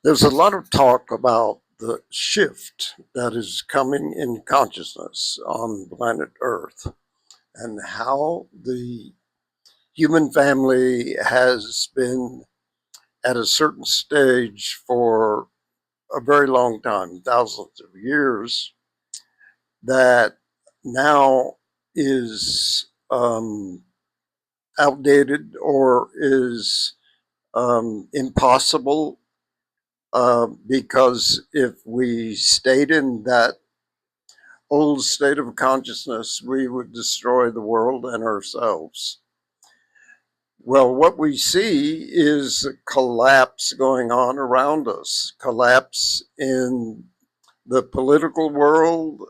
There's a lot of talk about the shift that is coming in consciousness on planet Earth and how the human family has been at a certain stage for a very long time, thousands of years, that now is outdated or is impossible because if we stayed in that old state of consciousness, we would destroy the world and ourselves. Well, what we see is a collapse going on around us, collapse in the political world,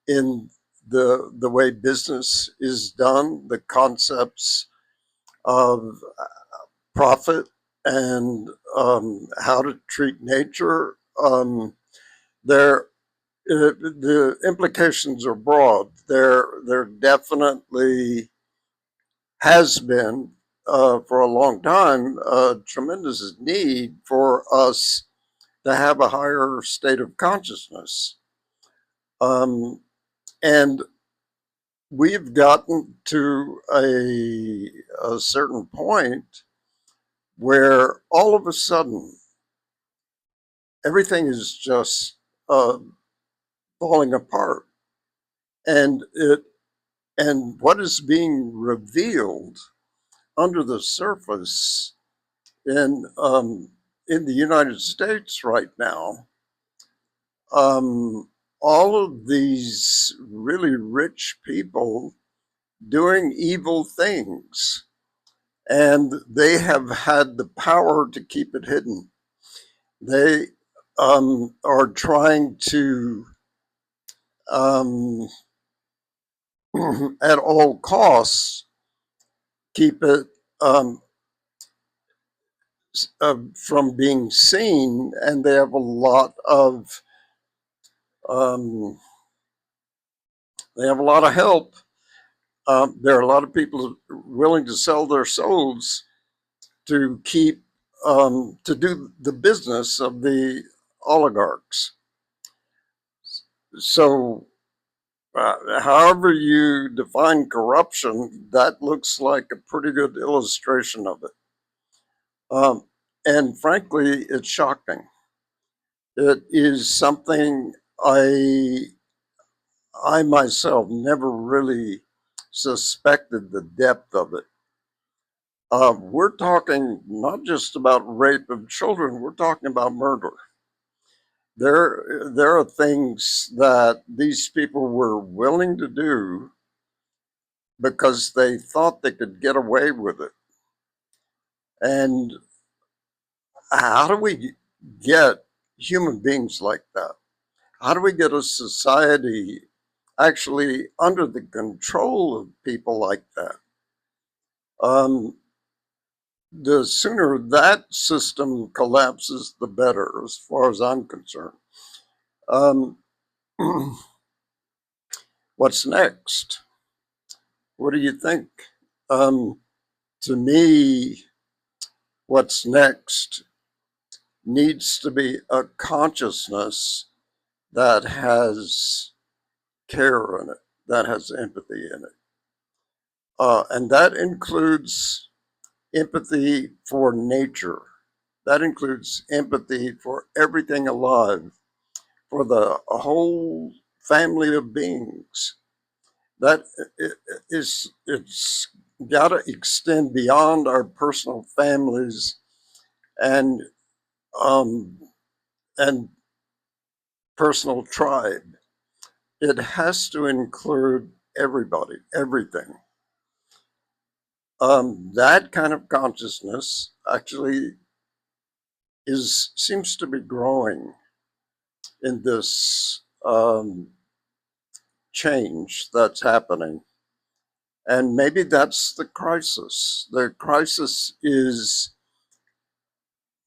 in the way business is done, the concepts of profit and how to treat nature. There the implications are broad. There definitely has been for a long time a tremendous need for us to have a higher state of consciousness, and we've gotten to a certain point where all of a sudden everything is just uh, falling apart, and it and what is being revealed under the surface in the United States right now, um, all of these really rich people doing evil things, and they have had the power to keep it hidden. They are trying to, um, at all costs, keep it from being seen, and they have a lot of um, they have a lot of help. There are a lot of people willing to sell their souls to keep to do the business of the oligarchs. So, however you define corruption, that looks like a pretty good illustration of it. Um, and frankly, it's shocking. It is something I myself never really suspected the depth of it. We're talking not just about rape of children, we're talking about murder. There are things that these people were willing to do because they thought they could get away with it. And how do we get human beings like that? How do we get a society actually under the control of people like that? Um, the sooner that system collapses, the better, as far as I'm concerned. Um, what's next? What do you think? Um, to me, what's next needs to be a consciousness that has care in it, that has empathy in it. And that includes empathy for nature, that includes empathy for everything alive, for the whole family of beings. That it's got to extend beyond our personal families and um, and personal tribe. It has to include everybody, everything. That kind of consciousness actually is seems to be growing in this change that's happening. And maybe that's the crisis. The crisis is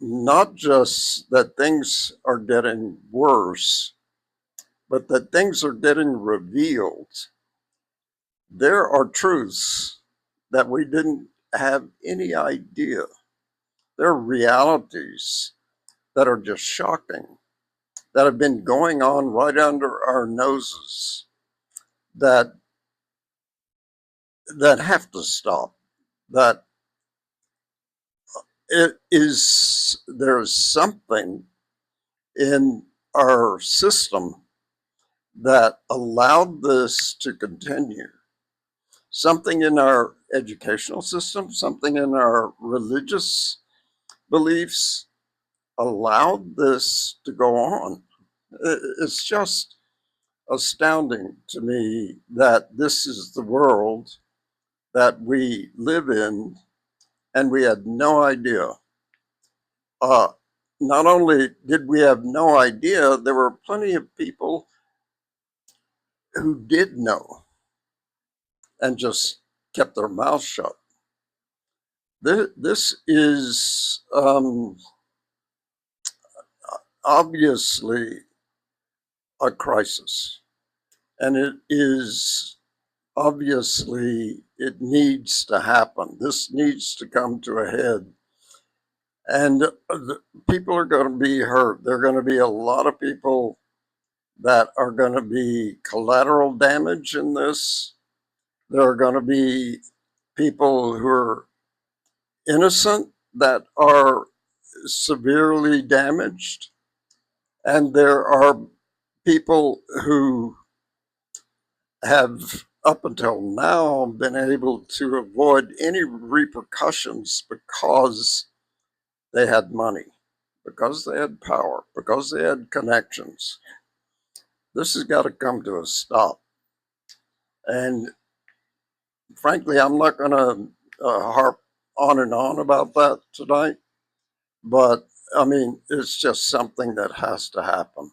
not just that things are getting worse, but that things are getting revealed. There are truths that we didn't have any idea. There are realities that are just shocking, that have been going on right under our noses, that have to stop. That it is there's something in our system that allowed this to continue. Something in our educational system, something in our religious beliefs allowed this to go on. It's just astounding to me that this is the world that we live in, and we had no idea. Uh, Not only did we have no idea, there were plenty of people who did know and just kept their mouths shut. This is obviously a crisis, and it is obviously, it needs to happen. This needs to come to a head, and people are going to be hurt. There are going to be a lot of people that are going to be collateral damage in this. There are going to be people who are innocent that are severely damaged, and there are people who have up until now been able to avoid any repercussions because they had money, because they had power, because they had connections. This has got to come to a stop. And frankly, I'm not going to harp on and on about that tonight, but I mean, it's just something that has to happen.